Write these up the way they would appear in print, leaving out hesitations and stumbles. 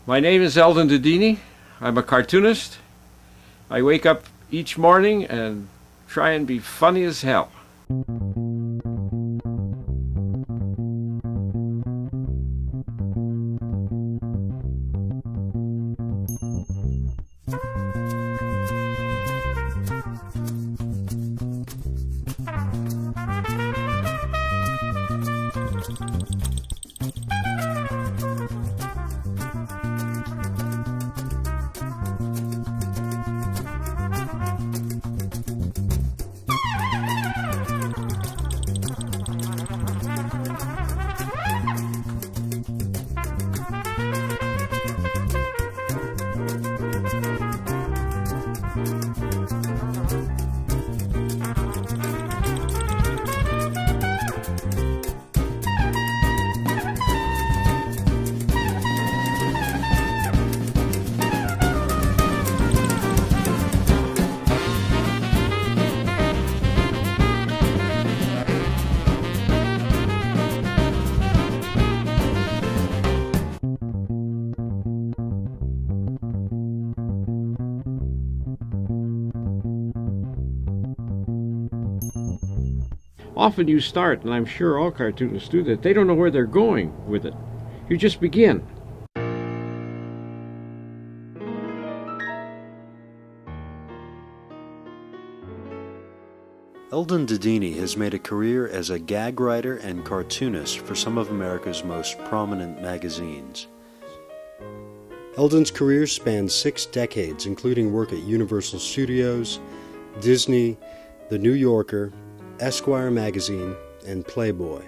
My name is Eldon Dedini. I'm a cartoonist. I wake up each morning and try and be funny as hell. Often you start, and I'm sure all cartoonists do that, they don't know where they're going with it. You just begin. Eldon Dedini has made a career as a gag writer and cartoonist for some of America's most prominent magazines. Eldon's career spans 6 decades, including work at Universal Studios, Disney, The New Yorker, Esquire magazine, and Playboy.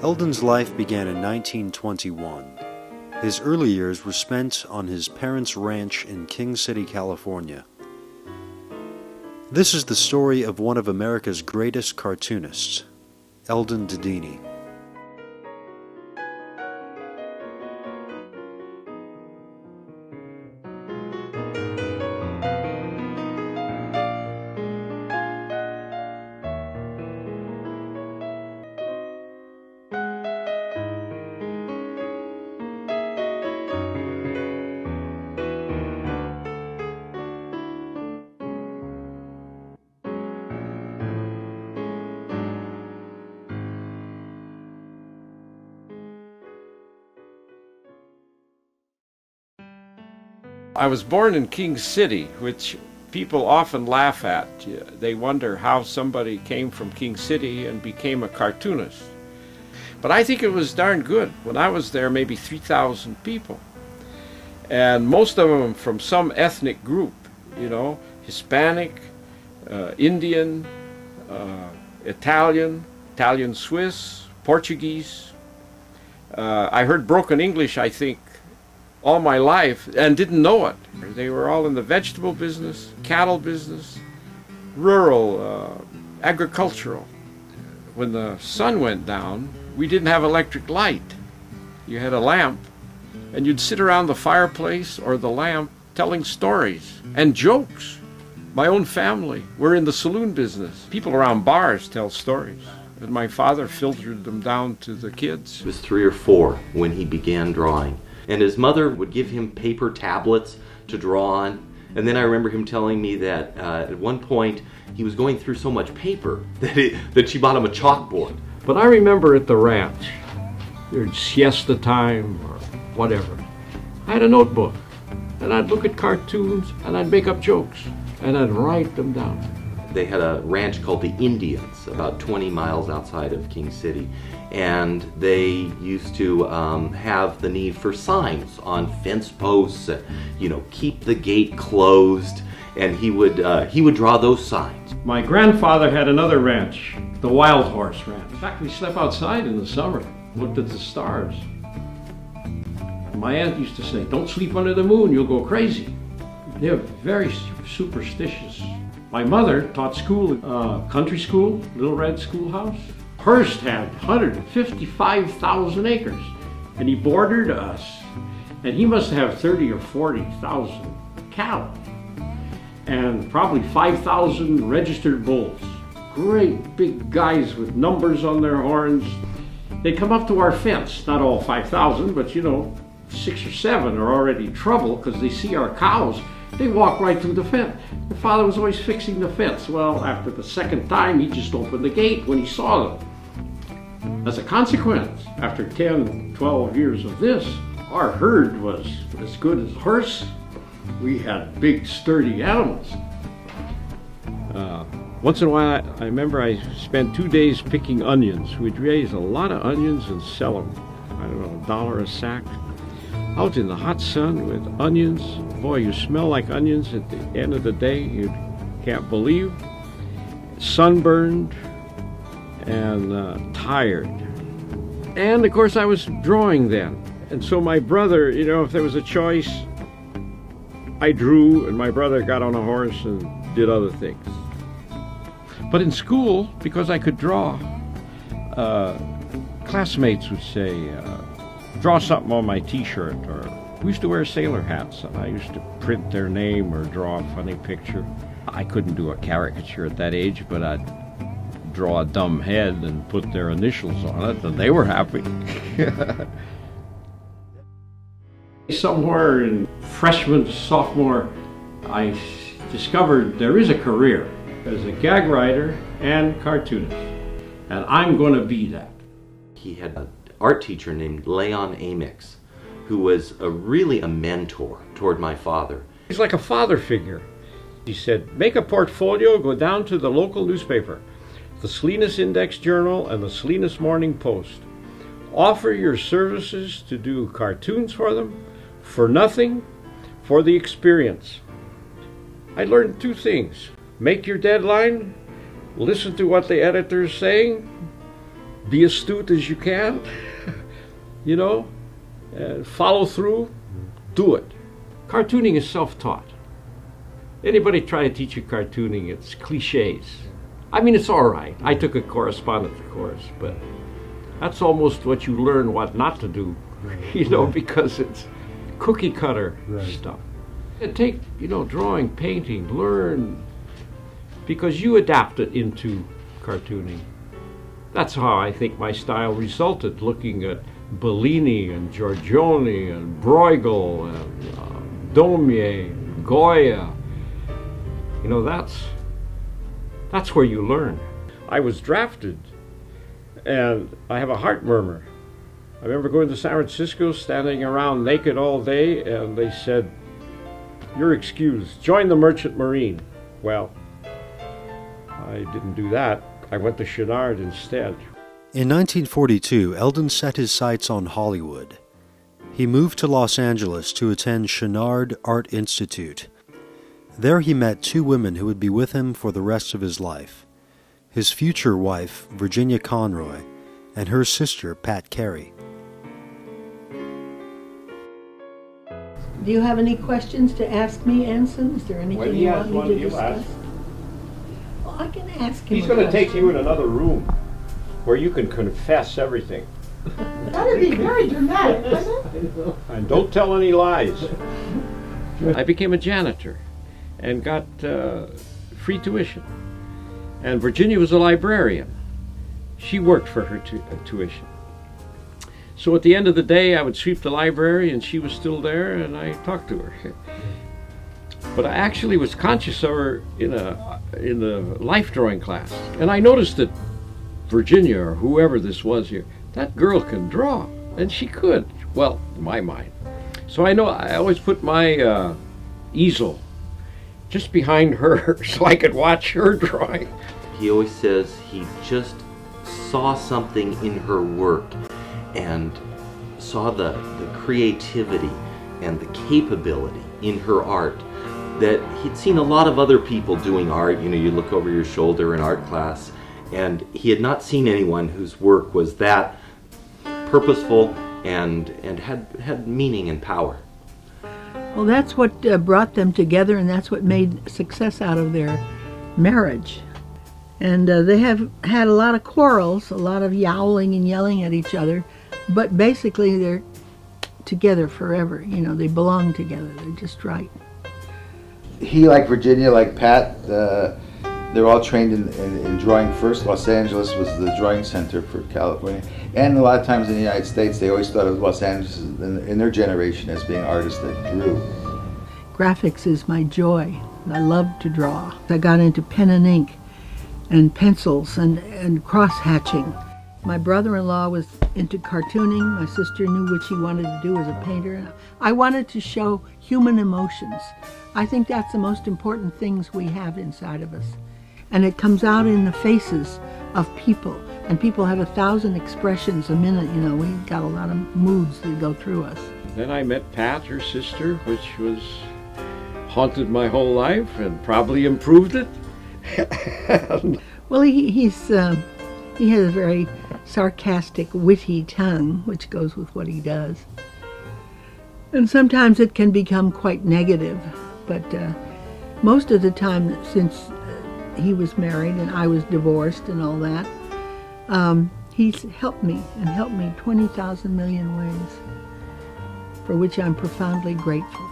Eldon's life began in 1921. His early years were spent on his parents' ranch in King City, California. This is the story of one of America's greatest cartoonists, Eldon Dedini. I was born in King City, which people often laugh at. They wonder how somebody came from King City and became a cartoonist. But I think it was darn good. When I was there, maybe 3,000 people. And most of them from some ethnic group, you know, Hispanic, Indian, Italian, Swiss, Portuguese. I heard broken English, I think, all my life and didn't know it. They were all in the vegetable business, cattle business, rural, agricultural. When the sun went down, we didn't have electric light. You had a lamp, and you'd sit around the fireplace or the lamp telling stories and jokes. My own family were in the saloon business. People around bars tell stories, and my father filtered them down to the kids. He was 3 or 4 when he began drawing. And his mother would give him paper tablets to draw on. And then I remember him telling me that at one point he was going through so much paper that she bought him a chalkboard. But I remember at the ranch, there's siesta time or whatever. I had a notebook, and I'd look at cartoons, and I'd make up jokes, and I'd write them down. They had a ranch called the Indians, about 20 miles outside of King City. And they used to have the need for signs on fence posts, you know, keep the gate closed, and he would draw those signs. My grandfather had another ranch, the Wild Horse Ranch. In fact, we slept outside in the summer, looked at the stars. My aunt used to say, "Don't sleep under the moon, you'll go crazy." They're very superstitious. My mother taught school, country school, Little Red Schoolhouse. Hearst had 155,000 acres, and he bordered us, and he must have 30 or 40,000 cattle, and probably 5,000 registered bulls. Great big guys with numbers on their horns. They come up to our fence, not all 5,000, but you know, 6 or 7 are already in trouble because they see our cows. They walk right through the fence. The father was always fixing the fence. Well, after the second time, he just opened the gate when he saw them. As a consequence, after 10, 12 years of this, our herd was as good as a horse. We had big, sturdy animals. Once in a while, I remember I spent 2 days picking onions. We'd raise a lot of onions and sell them. I don't know, $1 a sack. Out in the hot sun with onions. Boy, you smell like onions at the end of the day. You can't believe. Sunburned and tired. And of course I was drawing then. And so my brother, you know, if there was a choice, I drew and my brother got on a horse and did other things. But in school, because I could draw, classmates would say, draw something on my t-shirt, or we used to wear sailor hats and I used to print their name or draw a funny picture. I couldn't do a caricature at that age, but I'd draw a dumb head and put their initials on it, and they were happy. Somewhere in freshman, sophomore, I discovered there is a career as a gag writer and cartoonist, and I'm going to be that. He had an art teacher named Leon Amix, who was really a mentor toward my father. He's like a father figure. He said, make a portfolio, go down to the local newspaper, the Salinas Index Journal and the Salinas Morning Post. Offer your services to do cartoons for them, for nothing, for the experience. I learned 2 things. Make your deadline, listen to what the editor's saying, be astute as you can, you know, follow through, do it. Cartooning is self-taught. Anybody try to teach you cartooning, it's cliches. I mean, it's all right. I took a correspondence course, but that's almost what you learn what not to do, you know, because it's cookie cutter stuff. And take, you know, drawing, painting, learn, because you adapt it into cartooning. That's how I think my style resulted, looking at Bellini and Giorgione and Bruegel and Daumier, and Goya. You know, that's where you learn. I was drafted, and I have a heart murmur. I remember going to San Francisco, standing around naked all day, and they said, you're excused, join the Merchant Marine. Well, I didn't do that. I went to Chenard instead. In 1942, Eldon set his sights on Hollywood. He moved to Los Angeles to attend Chenard Art Institute. There he met 2 women who would be with him for the rest of his life. His future wife, Virginia Conroy, and her sister, Pat Carey. Do you have any questions to ask me, Anson? Is there anything you want me to discuss? Well, I can ask him. He's going to take you in another room where you can confess everything. That would be very dramatic, wouldn't it? And don't tell any lies. I became a janitor and got free tuition. And Virginia was a librarian. She worked for her tuition. So at the end of the day, I would sweep the library and she was still there and I talked to her. But I actually was conscious of her in the life drawing class. And I noticed that Virginia, or whoever this was here, that girl can draw. And she could, well, in my mind. So I know I always put my easel just behind her so I could watch her drawing. He always says he just saw something in her work and saw the creativity and the capability in her art that he'd seen a lot of other people doing art. You know, you look over your shoulder in art class, and he had not seen anyone whose work was that purposeful and had meaning and power. Well, that's what brought them together, and that's what made success out of their marriage. And they have had a lot of quarrels, a lot of yowling and yelling at each other, but basically they're together forever. You know, they belong together. They're just right. He, like Virginia, like Pat, They're all trained in drawing first. Los Angeles was the drawing center for California. And a lot of times in the United States, they always thought of Los Angeles in their generation as being artists that drew. Graphics is my joy. I love to draw. I got into pen and ink and pencils and cross-hatching. My brother-in-law was into cartooning. My sister knew what she wanted to do as a painter. I wanted to show human emotions. I think that's the most important things we have inside of us. And it comes out in the faces of people. And people have 1,000 expressions a minute, you know. We've got a lot of moods that go through us. Then I met Pat, her sister, which was haunted my whole life and probably improved it. Well, he has a very sarcastic, witty tongue, which goes with what he does. And sometimes it can become quite negative, but most of the time since he was married and I was divorced and all that, he's helped me 20,000 million ways, for which I'm profoundly grateful.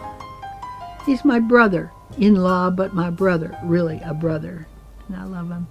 He's my brother-in-law, but my brother, really a brother, and I love him.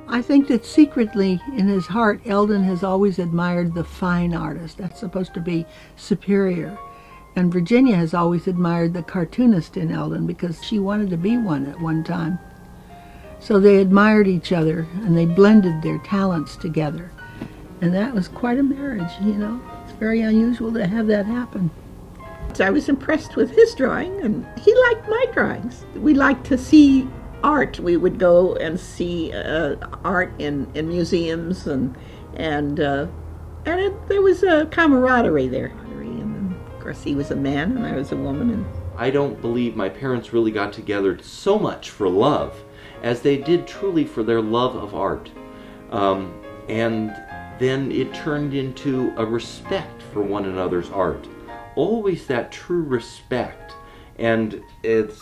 I think that secretly in his heart, Eldon has always admired the fine artist. That's supposed to be superior. And Virginia has always admired the cartoonist in Eldon because she wanted to be one at one time. So they admired each other and they blended their talents together. And that was quite a marriage, you know. It's very unusual to have that happen. I was impressed with his drawing and he liked my drawings. We liked to see art. We would go and see art in museums, and there was a camaraderie there. And of course, he was a man and I was a woman. And I don't believe my parents really got together so much for love as they did truly for their love of art. And then it turned into a respect for one another's art. Always that true respect. And it's,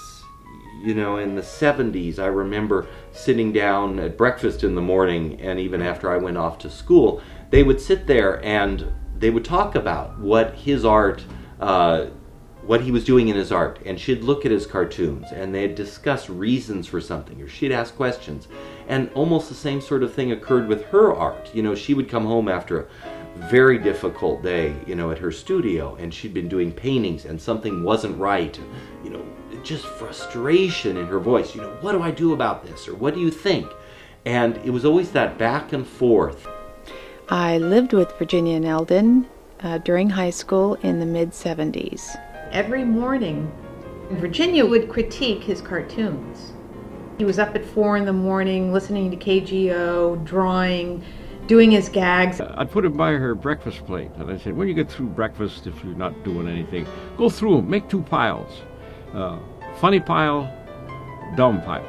you know, in the 70s, I remember sitting down at breakfast in the morning, and even after I went off to school, they would sit there and they would talk about what his art, what he was doing in his art, and she'd look at his cartoons, and they'd discuss reasons for something, or she'd ask questions. And almost the same sort of thing occurred with her art. You know, she would come home after a very difficult day, you know, at her studio, and she'd been doing paintings, and something wasn't right, you know, just frustration in her voice. You know, what do I do about this? Or what do you think? And it was always that back and forth. I lived with Virginia and Eldon during high school in the mid-70s. every morning, Virginia would critique his cartoons. He was up at 4 in the morning listening to KGO, drawing, doing his gags. I'd put him by her breakfast plate, and I said, when you get through breakfast, if you're not doing anything, go through them, make 2 piles. Funny pile, dumb pile.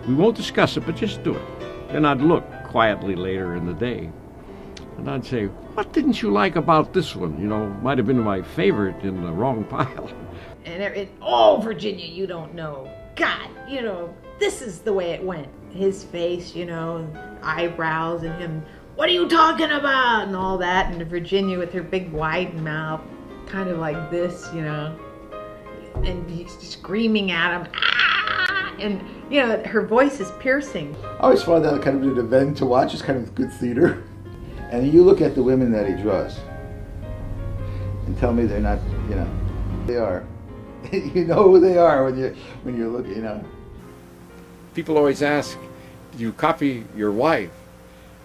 We won't discuss it, but just do it. Then I'd look quietly later in the day, and I'd say, what didn't you like about this one? You know, might have been my favorite in the wrong pile. And oh, Virginia, you don't know. God, you know, this is the way it went. His face, you know, eyebrows, and him, what are you talking about? And all that. And Virginia with her big wide mouth, kind of like this, you know, and he's screaming at him, ah! And, you know, her voice is piercing. I always found that kind of an event to watch. It's kind of good theater. And you look at the women that he draws and tell me they're not, you know, they are. You know who they are when you're looking, you know. People always ask, do you copy your wife?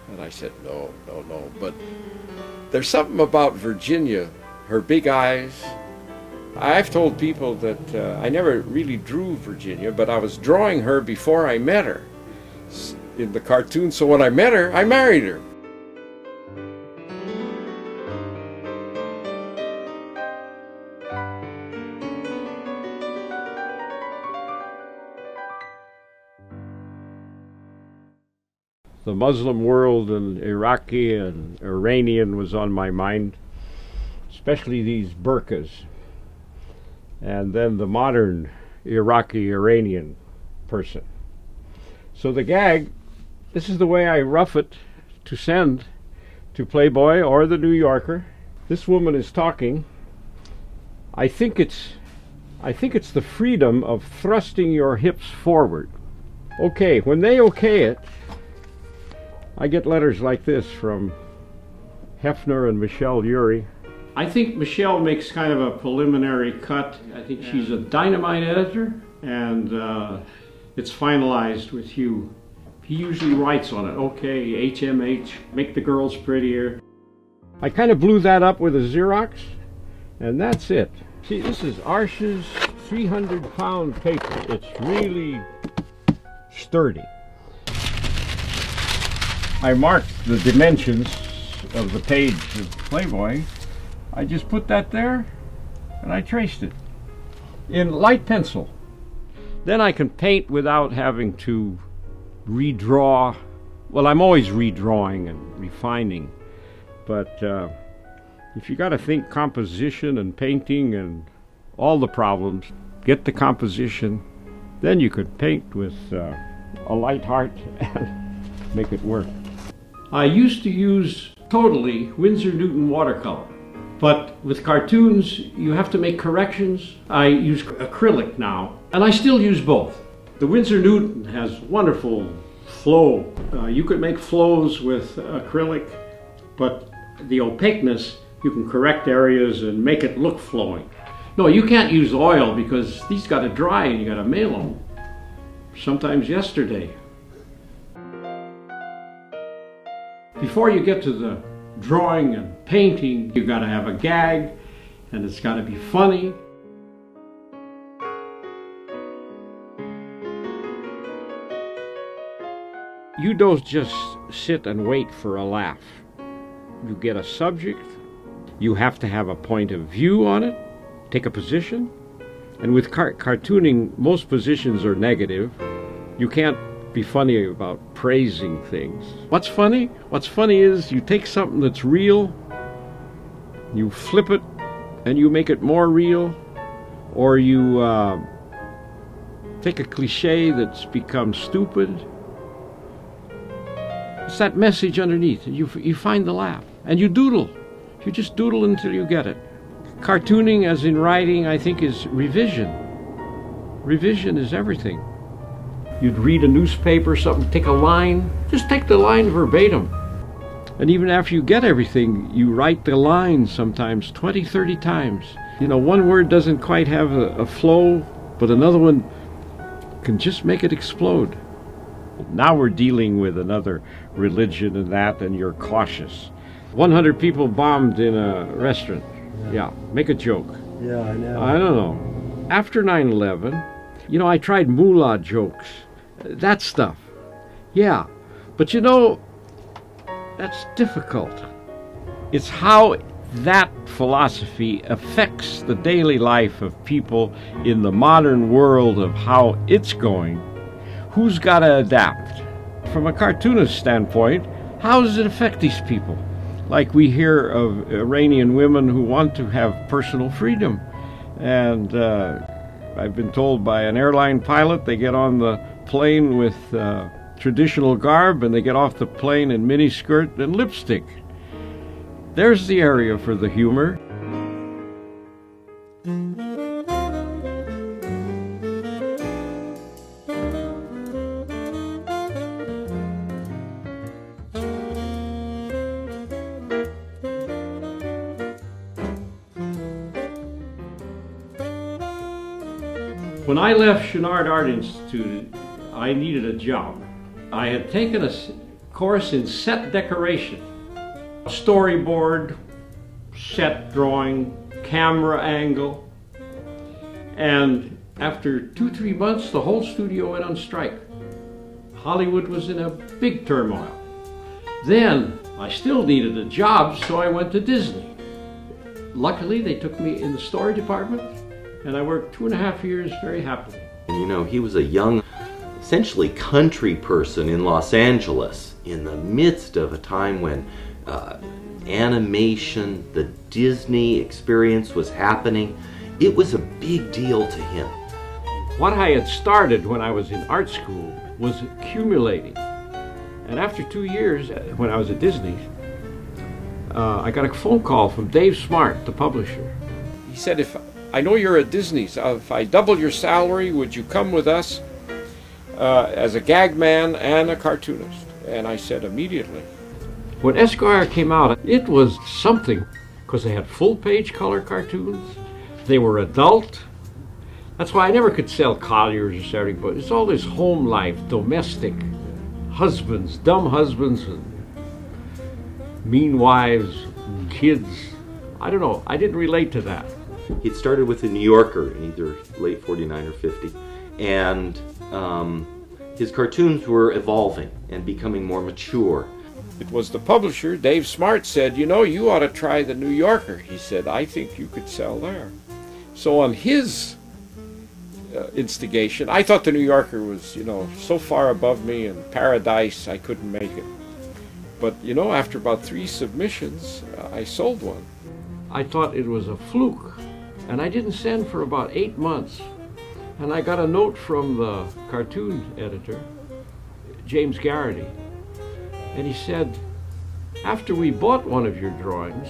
And I said, no. But there's something about Virginia, her big eyes. I've told people that I never really drew Virginia, but I was drawing her before I met her in the cartoon. So when I met her, I married her. The Muslim world and Iraqi and Iranian was on my mind, especially these burqas. and then the modern Iraqi-Iranian person. So the gag, this is the way I rough it to send to Playboy or the New Yorker. This woman is talking. I think it's the freedom of thrusting your hips forward. Okay, when they okay it, I get letters like this from Hefner and Michelle Urey. I think Michelle makes kind of a preliminary cut. I think she's a dynamite editor, and it's finalized with Hugh. He usually writes on it, okay, HMH, make the girls prettier. I kind of blew that up with a Xerox, and that's it. See, this is Arsh's 300-pound paper. It's really sturdy. I marked the dimensions of the page of Playboy. I just put that there, and I traced it in light pencil. Then I can paint without having to redraw. Well, I'm always redrawing and refining, but if you got to think composition and painting and all the problems, get the composition, then you could paint with a light heart and make it work. I used to use totally Winsor Newton watercolor, but with cartoons you have to make corrections. I use acrylic now, and I still use both. The Winsor Newton has wonderful flow. You could make flows with acrylic, but the opaqueness, you can correct areas and make it look flowing. No, you can't use oil because these got to dry and you got to mail them. Sometimes yesterday. Before you get to the drawing and painting, you got to have a gag, and it's got to be funny. You don't just sit and wait for a laugh. You get a subject, you have to have a point of view on it, take a position, and with cartooning, most positions are negative. You can't be funny about praising things. What's funny? What's funny is you take something that's real, you flip it, and you make it more real, or you take a cliche that's become stupid. It's that message underneath. You find the laugh, and you doodle. You just doodle until you get it. Cartooning, as in writing, I think is revision. Revision is everything. You'd read a newspaper, something, take a line, just take the line verbatim. And even after you get everything, you write the line sometimes 20, 30 times. You know, one word doesn't quite have a flow, but another one can just make it explode. Now we're dealing with another religion and that, and you're cautious. 100 people bombed in a restaurant. Yeah, make a joke. Yeah, I know. I don't know. After 9/11, you know, I tried moolah jokes. That stuff. Yeah, but you know, that's difficult. It's how that philosophy affects the daily life of people in the modern world of how it's going. Who's got to adapt? From a cartoonist standpoint, how does it affect these people? Like we hear of Iranian women who want to have personal freedom. And I've been told by an airline pilot, they get on the plane with traditional garb and they get off the plane in miniskirt and lipstick. There's the area for the humor. When I left Chenard Art Institute, I needed a job. I had taken a course in set decoration, storyboard, set drawing, camera angle, and after 2-3 months, the whole studio went on strike. Hollywood was in a big turmoil. Then I still needed a job, so I went to Disney. Luckily, they took me in the story department, and I worked 2.5 years very happily. And you know, he was a young, essentially country person in Los Angeles in the midst of a time when animation, the Disney experience was happening, It was a big deal to him. What I had started when I was in art school was accumulating. And after 2 years, when I was at Disney, I got a phone call from Dave Smart, the publisher. He said, I know you're at Disney's. If I double your salary, would you come with us as a gag man and a cartoonist? And I said immediately. When Esquire came out, it was something, because they had full-page color cartoons. They were adult. That's why I never could sell Colliers or something, but it's all this home life, domestic, husbands, dumb husbands, and mean wives, and kids. I don't know, I didn't relate to that. He'd started with the New Yorker in either late 49 or 50, and his cartoons were evolving and becoming more mature. It was the publisher, Dave Smart, said, you know, you ought to try the New Yorker. He said, I think you could sell there. So on his instigation, I thought the New Yorker was, you know, so far above me in paradise I couldn't make it. But, you know, after about 3 submissions, I sold one. I thought it was a fluke, and I didn't send for about 8 months. And I got a note from the cartoon editor, James Garrity, and he said, after we bought one of your drawings,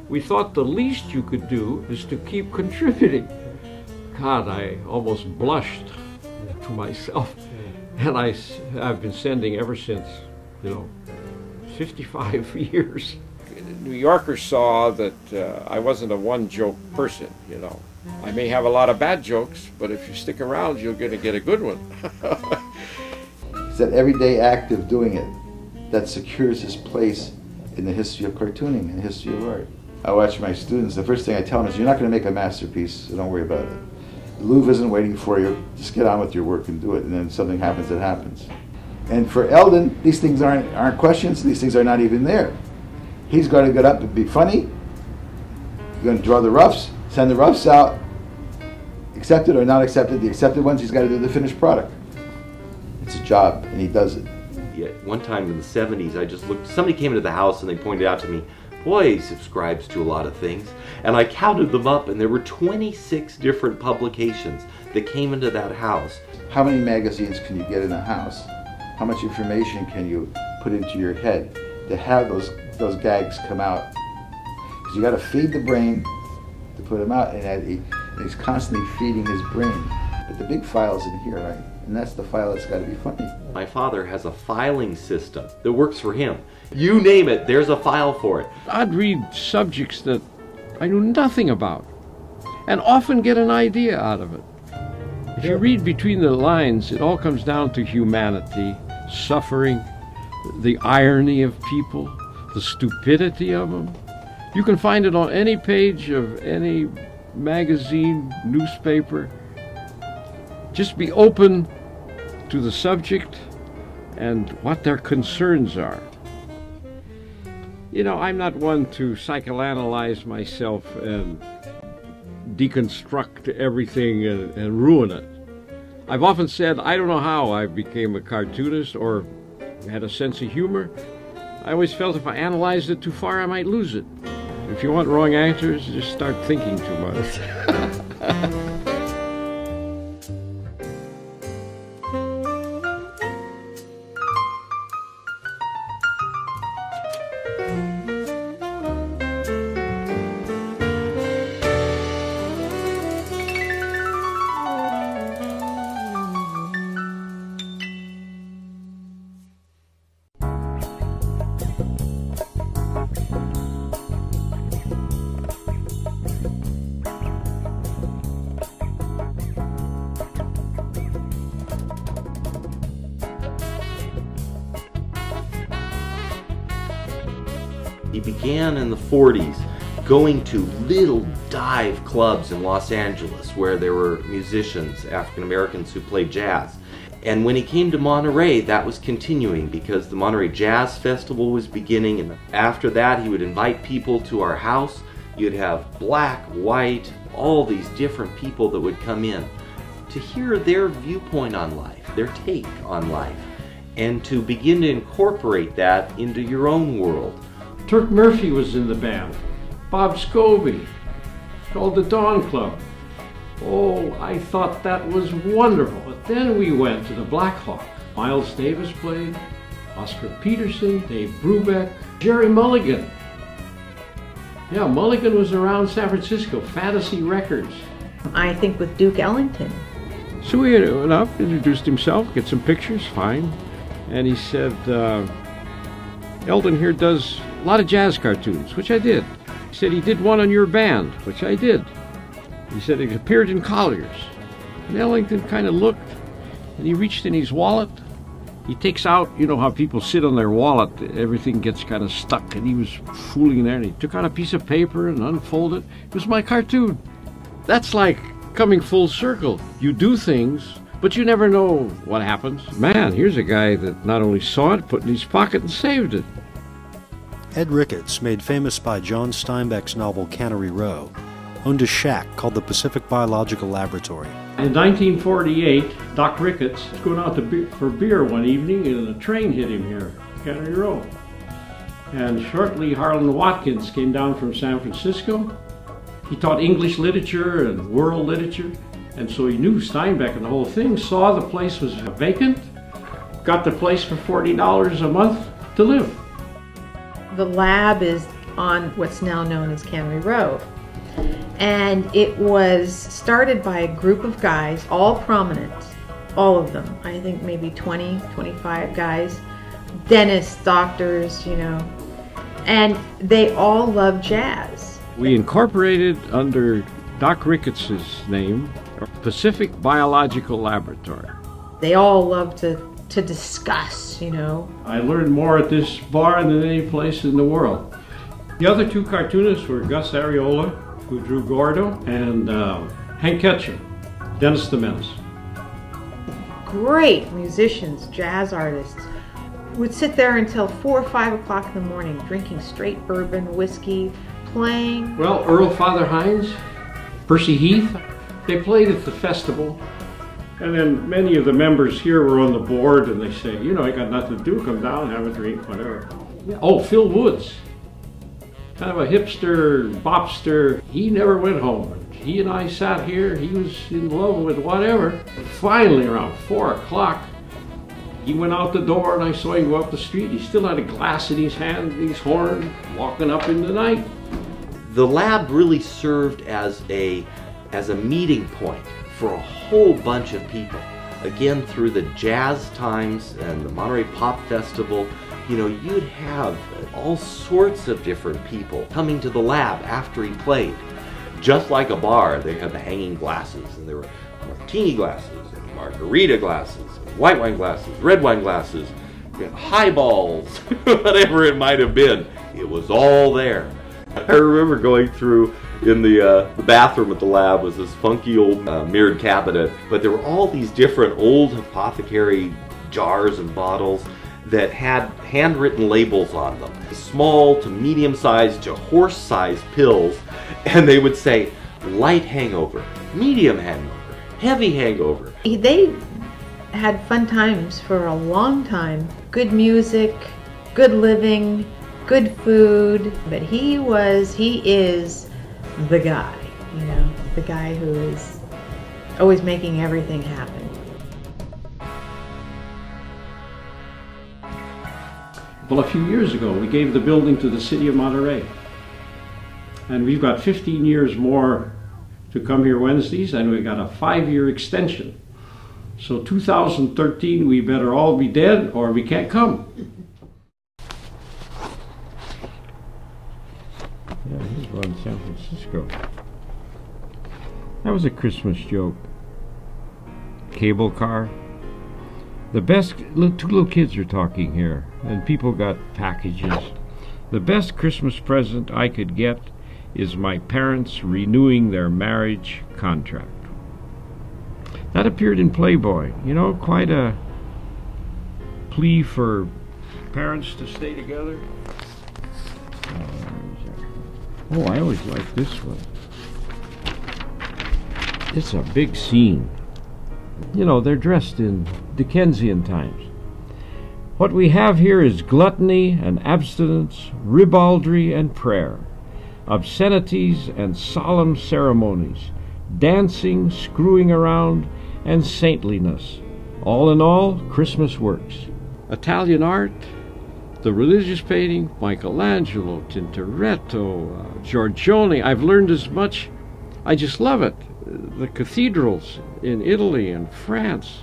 we thought the least you could do is to keep contributing. God, I almost blushed to myself. And I've been sending ever since, you know, 55 years. New Yorkers saw that I wasn't a one-joke person, you know. I may have a lot of bad jokes, but if you stick around, you're going to get a good one. It's that everyday act of doing it that secures his place in the history of cartooning and the history of art. I watch my students, the first thing I tell them is, you're not going to make a masterpiece, so don't worry about it. The Louvre isn't waiting for you, just get on with your work and do it, and then something happens, it happens. And for Eldon, these things aren't questions, these things are not even there. He's going to get up and be funny, he's going to draw the roughs, send the roughs out, accepted or not accepted. The accepted ones, he's got to do the finished product. It's a job, and he does it. Yeah, one time in the 70s, I just looked, somebody came into the house and they pointed out to me, boy, he subscribes to a lot of things. And I counted them up, and there were 26 different publications that came into that house. How many magazines can you get in a house? How much information can you put into your head to have those gags come out? Because you got to feed the brain to put them out, and he's constantly feeding his brain. But the big file's in here, right? And that's the file that's got to be funny. My father has a filing system that works for him. You name it, there's a file for it. I'd read subjects that I knew nothing about, and often get an idea out of it. If you read between the lines, it all comes down to humanity, suffering, the irony of people, the stupidity of them. You can find it on any page of any magazine, newspaper. Just be open to the subject and what their concerns are. You know, I'm not one to psychoanalyze myself and deconstruct everything and ruin it. I've often said, I don't know how I became a cartoonist or had a sense of humor. I always felt if I analyzed it too far, I might lose it. If you want wrong answers, just start thinking too much. He began in the 40s going to little dive clubs in Los Angeles where there were musicians, African Americans who played jazz. And when he came to Monterey, that was continuing because the Monterey Jazz Festival was beginning, and after that he would invite people to our house. You'd have black, white, all these different people that would come in to hear their viewpoint on life, their take on life, and to begin to incorporate that into your own world. Turk Murphy was in the band. Bob Scobie, called the Dawn Club. Oh, I thought that was wonderful. But then we went to the Black Hawk. Miles Davis played, Oscar Peterson, Dave Brubeck, Jerry Mulligan. Yeah, Mulligan was around San Francisco, Fantasy Records. I think with Duke Ellington. So he went up, introduced himself, get some pictures, fine. And he said, Eldon here does a lot of jazz cartoons, which I did. He said he did one on your band, which I did. He said it appeared in Colliers. And Ellington kind of looked, and he reached in his wallet. He takes out, you know how people sit on their wallet, everything gets kind of stuck, and he was fooling there, and he took out a piece of paper and unfolded. It was my cartoon. That's like coming full circle. You do things, but you never know what happens. Man, here's a guy that not only saw it, put it in his pocket and saved it. Ed Ricketts, made famous by John Steinbeck's novel Cannery Row, owned a shack called the Pacific Biological Laboratory. In 1948, Doc Ricketts was going out for beer one evening, and a train hit him here, Cannery Row. And shortly, Harlan Watkins came down from San Francisco. He taught English literature and world literature, and so he knew Steinbeck and the whole thing, saw the place was vacant, got the place for $40 a month to live. The lab is on what's now known as Cannery Row. And it was started by a group of guys, all prominent, all of them. I think maybe 20, 25 guys, dentists, doctors, you know, and they all love jazz. We incorporated under Doc Ricketts' name, Pacific Biological Laboratory. They all love to discuss, you know. I learned more at this bar than any place in the world. The other two cartoonists were Gus Areola, who drew Gordo, and Hank Ketchum, Dennis the Menace. Great musicians, jazz artists, would sit there until 4 or 5 o'clock in the morning, drinking straight bourbon, whiskey, playing. Well, Earl Father Hines, Percy Heath, they played at the festival. And then many of the members here were on the board, and they say, you know, I got nothing to do, come down, have a drink, whatever. Oh, Phil Woods. Kind of a hipster, bopster. He never went home. He and I sat here. He was in love with whatever. Finally, around 4 o'clock, he went out the door and I saw him go up the street. He still had a glass in his hand, his horn, walking up in the night. The lab really served as a meeting point for a whole bunch of people. Again, through the Jazz Times and the Monterey Pop Festival, you know, you'd have all sorts of different people coming to the lab after he played. Just like a bar, they had the hanging glasses, and there were martini glasses, and margarita glasses, and white wine glasses, red wine glasses, highballs, whatever it might have been. It was all there. I remember going through in the bathroom at the lab was this funky old mirrored cabinet, but there were all these different old apothecary jars and bottles that had handwritten labels on them. Small to medium-sized to horse-sized pills, and they would say light hangover, medium hangover, heavy hangover. They had fun times for a long time. Good music, good living, good food, but he is the guy, you know, the guy who is always making everything happen. Well, a few years ago, we gave the building to the city of Monterey. And we've got 15 years more to come here Wednesdays, and we got a 5-year extension. So 2013, we better all be dead or we can't come. Yeah, he's around San Francisco. That was a Christmas joke. Cable car. The best, two little kids are talking here, and people got packages. The best Christmas present I could get is my parents renewing their marriage contract. That appeared in Playboy. You know, quite a plea for parents to stay together. Oh, I always like this one. It's a big scene. You know, they're dressed in Dickensian times. What we have here is gluttony and abstinence, ribaldry and prayer, obscenities and solemn ceremonies, dancing, screwing around, and saintliness. All in all, Christmas works. Italian art, the religious painting, Michelangelo, Tintoretto, Giorgione. I've learned as much. I just love it. The cathedrals in Italy and France.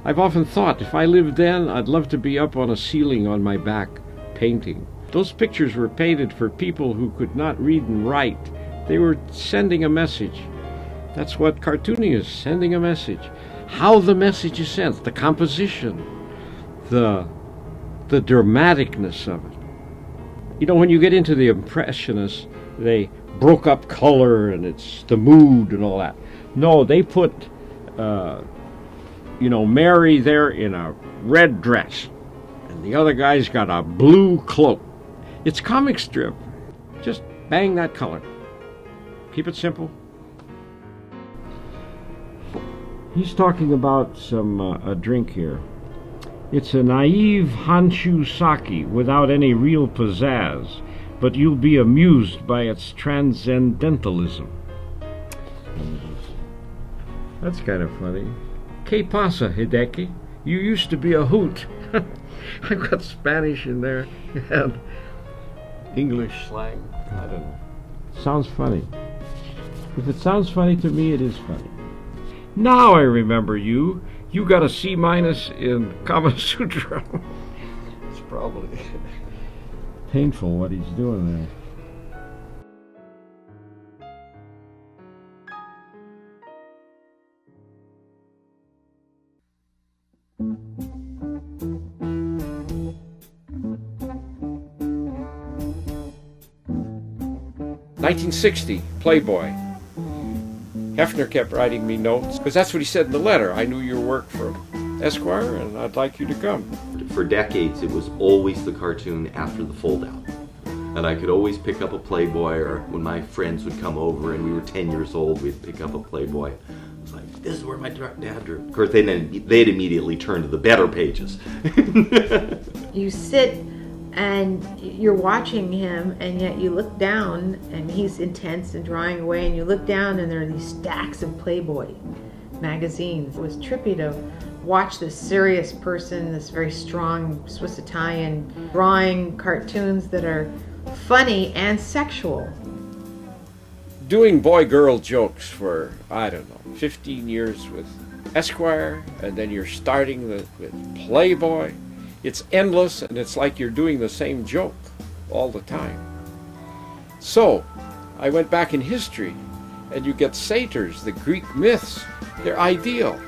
I've often thought if I lived then, I'd love to be up on a ceiling on my back painting. Those pictures were painted for people who could not read and write. They were sending a message. That's what cartooning is, sending a message. How the message is sent, the composition, the dramaticness of it. You know, when you get into the Impressionists, they broke up color and it's the mood and all that. No, they put, Mary there in a red dress, and the other guy's got a blue cloak. It's comic strip. Just bang that color. Keep it simple. He's talking about a drink here. It's a naive Hanshu sake without any real pizzazz, but you'll be amused by its transcendentalism. That's kind of funny. Que pasa, Hideki? You used to be a hoot. I've got Spanish in there and English slang. I don't know. Sounds funny. If it sounds funny to me, it is funny. Now I remember you. You got a C- in Kama Sutra. It's probably painful what he's doing there. "1960, Playboy. Hefner kept writing me notes, because that's what he said in the letter. I knew your work from Esquire, and I'd like you to come." For decades, it was always the cartoon after the fold-out. And I could always pick up a Playboy, or when my friends would come over and we were 10 years old, we'd pick up a Playboy. It was like, this is where my dad drew. Of course, they'd immediately turn to the better pages. You sit and you're watching him, and yet you look down and he's intense and drawing away, and you look down and there are these stacks of Playboy magazines. It was trippy to watch this serious person, this very strong Swiss Italian, drawing cartoons that are funny and sexual. Doing boy-girl jokes for, 15 years with Esquire, and then you're starting with Playboy. It's endless, and it's like you're doing the same joke all the time. So, I went back in history, and you get satyrs, the Greek myths. They're ideal.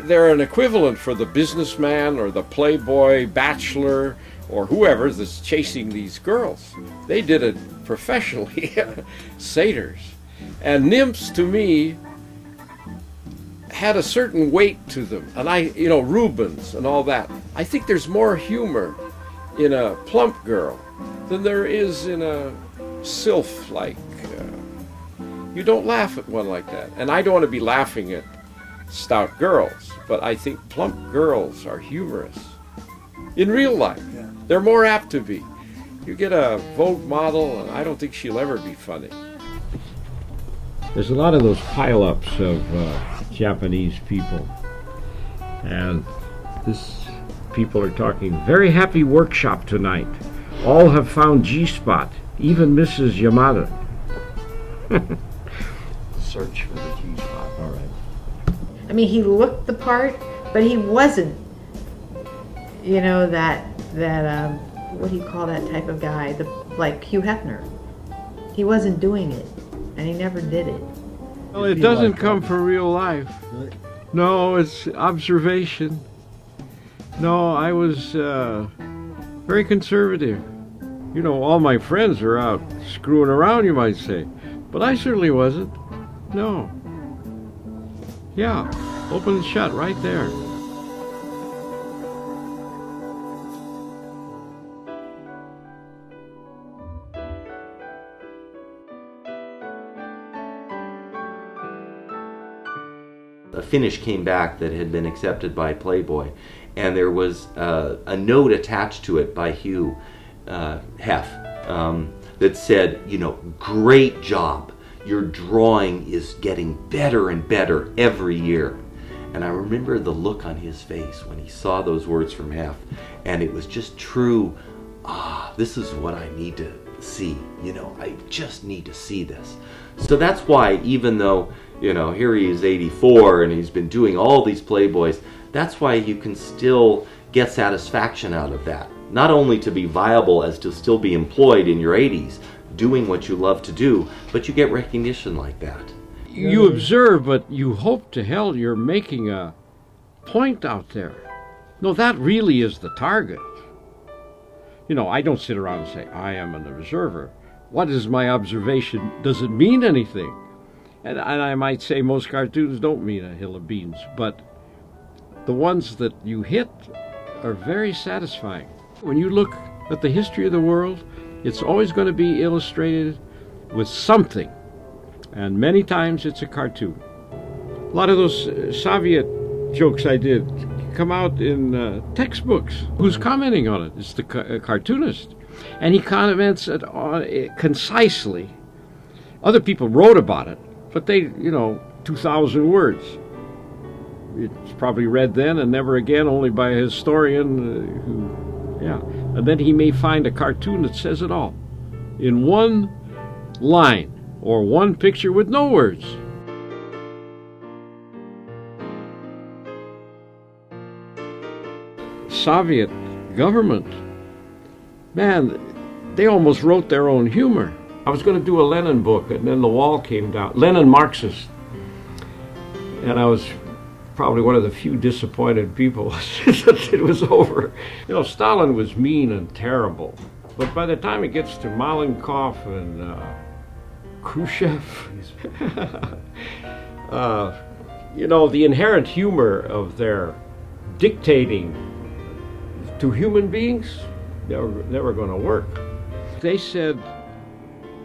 They're an equivalent for the businessman or the Playboy bachelor or whoever that's chasing these girls. They did it professionally, satyrs. And nymphs, to me, had a certain weight to them. And Rubens and all that. I think there's more humor in a plump girl than there is in a sylph like. You don't laugh at one like that. And I don't want to be laughing at stout girls, but I think plump girls are humorous. In real life, they're more apt to be. You get a Vogue model, and I don't think she'll ever be funny. There's a lot of those pile-ups of Japanese people, and people are talking, "Very happy workshop tonight. All have found G-spot, even Mrs. Yamada." Search for the G-spot, all right. I mean, he looked the part, but he wasn't, what do you call that type of guy? Like Hugh Hefner. He wasn't doing it, and he never did it. Well, it doesn't come from real life. No, it's observation. No, I was very conservative. All my friends are out screwing around, you might say. But I certainly wasn't. No. Yeah, open and shut right there. A finish came back that had been accepted by Playboy, and there was a note attached to it by Hugh Hef that said, great job. your drawing is getting better and better every year. And I remember the look on his face when he saw those words from Hef, and it was just true. This is what I need to see. I just need to see this. So that's why, even though, here he is 84 and he's been doing all these Playboys, that's why you can still get satisfaction out of that. Not only to be viable as to still be employed in your 80s, doing what you love to do, but you get recognition like that. You observe, but you hope to hell you're making a point out there. No, that really is the target. I don't sit around and say, I am an observer. What is my observation? Does it mean anything? And I might say most cartoons don't mean a hill of beans, but the ones that you hit are very satisfying. When you look at the history of the world, it's always going to be illustrated with something. And many times it's a cartoon. A lot of those Soviet jokes I did come out in textbooks. Who's commenting on it? It's the cartoonist. And he comments it concisely. Other people wrote about it, but they, 2,000 words. It's probably read then and never again, only by a historian And then he may find a cartoon that says it all in one line or one picture with no words. Soviet government, man, they almost wrote their own humor. I was going to do a Lenin book, and then the wall came down. Lenin Marxist. And I was probably one of the few disappointed people that it was over. Stalin was mean and terrible. But by the time it gets to Malenkov and Khrushchev, the inherent humor of their dictating to human beings, never going to work. They said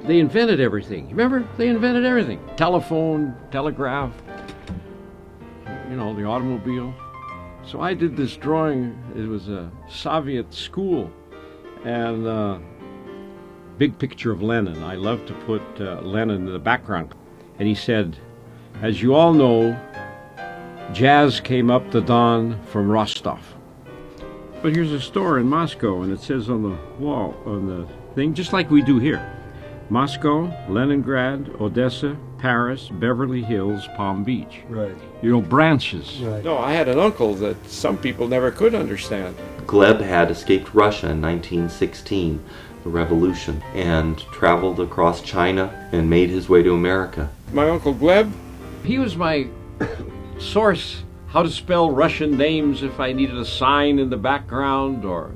they invented everything. Remember? They invented everything. Telephone, telegraph, the automobile. So I did this drawing. It was a Soviet school, and big picture of Lenin. I love to put Lenin in the background. And he said, as you all know, jazz came up the Don from Rostov. But here's a store in Moscow, and it says on the wall, on the thing, just like we do here, Moscow, Leningrad, Odessa, Paris, Beverly Hills, Palm Beach. Right. Branches. Right. No, I had an uncle that some people never could understand. Gleb had escaped Russia in 1916, the revolution, and traveled across China and made his way to America. My Uncle Gleb, he was my source, how to spell Russian names if I needed a sign in the background or,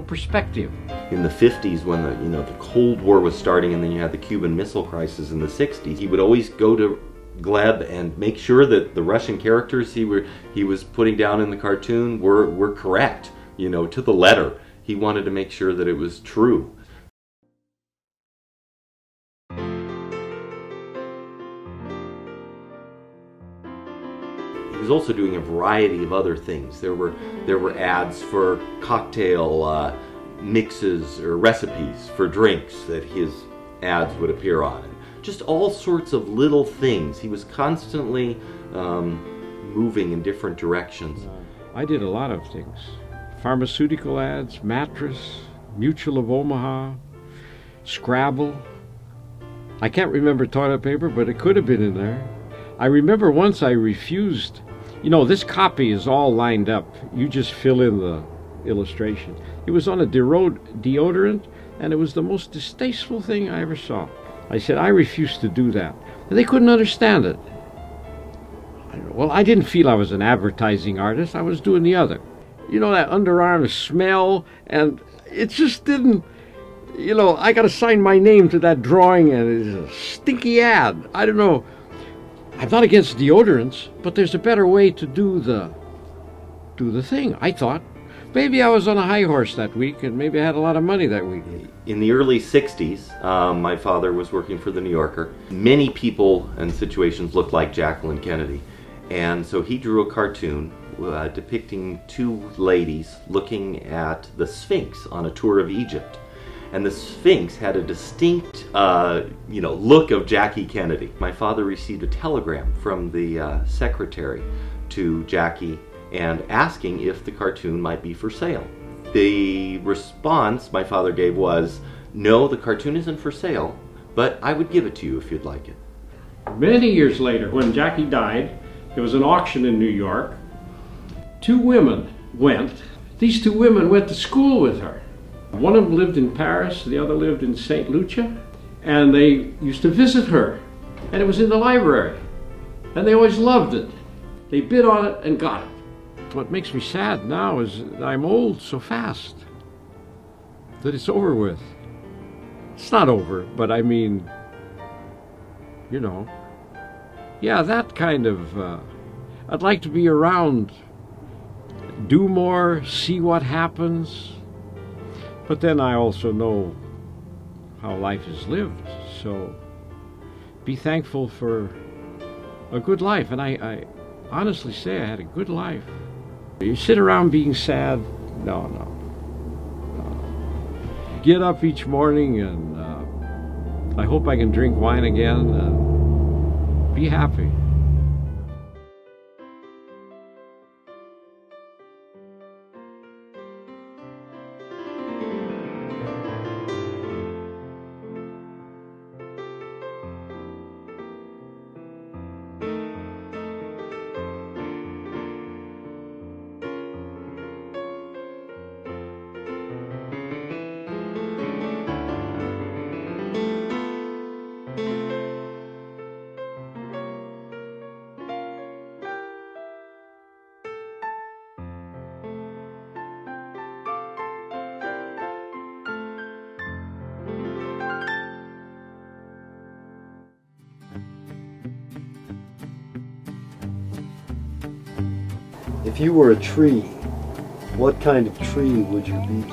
perspective. In the 50s, when the Cold War was starting, and then you had the Cuban Missile Crisis in the 60s, he would always go to Gleb and make sure that the Russian characters he was putting down in the cartoon were correct, to the letter. He wanted to make sure that it was true. He was also doing a variety of other things. There were ads for cocktail mixes or recipes for drinks that his ads would appear on. Just all sorts of little things. He was constantly moving in different directions. I did a lot of things. Pharmaceutical ads, mattress, Mutual of Omaha, Scrabble. I can't remember toilet paper, but it could have been in there. I remember once I refused. This copy is all lined up. You just fill in the illustration. It was on a deodorant, and it was the most distasteful thing I ever saw. I said, I refuse to do that. And they couldn't understand it. Well, I didn't feel I was an advertising artist. I was doing the other. That underarm smell, and it just didn't, I got to sign my name to that drawing, and it's a stinky ad. I don't know. I'm not against deodorants, but there's a better way to do the thing, I thought. Maybe I was on a high horse that week, and maybe I had a lot of money that week. In the early 60s, my father was working for The New Yorker. Many people and situations looked like Jacqueline Kennedy. And so he drew a cartoon depicting two ladies looking at the Sphinx on a tour of Egypt. and the Sphinx had a distinct, look of Jackie Kennedy. My father received a telegram from the secretary to Jackie and asking if the cartoon might be for sale. The response my father gave was, "No, the cartoon isn't for sale, but I would give it to you if you'd like it." Many years later, when Jackie died, there was an auction in New York. Two women went. These two women went to school with her. One of them lived in Paris, the other lived in St. Lucia, and they used to visit her. And it was in the library. And they always loved it. They bid on it and got it. What makes me sad now is that I'm old so fast, that it's over with. It's not over, but I mean, yeah, that kind of, I'd like to be around, do more, see what happens, but then I also know how life is lived, so be thankful for a good life, and I honestly say I had a good life. You sit around being sad, no. Get up each morning and I hope I can drink wine again and be happy. If you were a tree, what kind of tree would you be?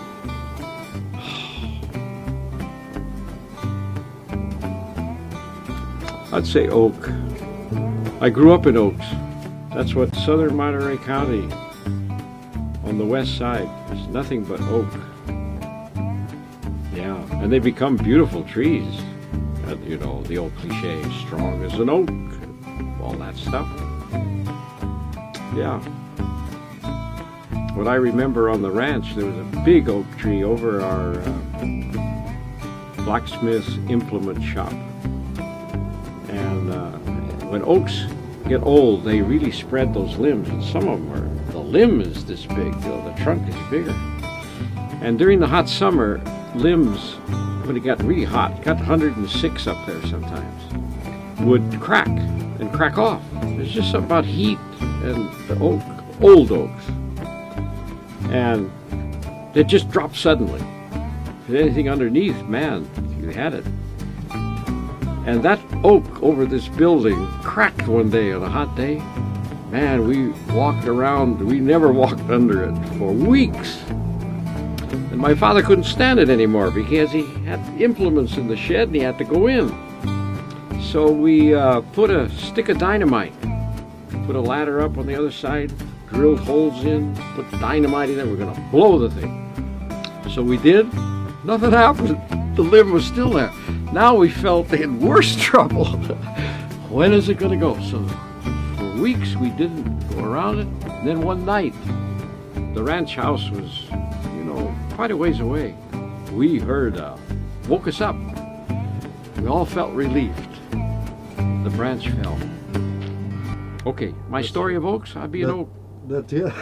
I'd say oak. I grew up in oaks. That's what southern Monterey County on the west side is, nothing but oak. Yeah, and they become beautiful trees. The old cliche, strong as an oak, and all that stuff. Yeah. What I remember on the ranch, there was a big oak tree over our blacksmith's implement shop. And when oaks get old, they really spread those limbs, and some of them the limb is this big, the trunk is bigger. And during the hot summer, limbs, when it got really hot, it got 106 up there sometimes, would crack and crack off. There's just something about heat and the oak, old oaks. And it just dropped suddenly. If there's anything underneath, man, you had it. And that oak over this building cracked one day on a hot day. Man, we walked around, we never walked under it for weeks. And my father couldn't stand it anymore because he had implements in the shed and he had to go in. So we put a stick of dynamite, put a ladder up on the other side, drilled holes in, put dynamite in there, we're gonna blow the thing. So we did, nothing happened, the limb was still there. Now we felt in worse trouble. When is it gonna go? So for weeks we didn't go around it. And then one night, the ranch house was, quite a ways away. We heard, woke us up. We all felt relieved. The branch fell. Okay, my story of oaks, I'd be an oak. That's it.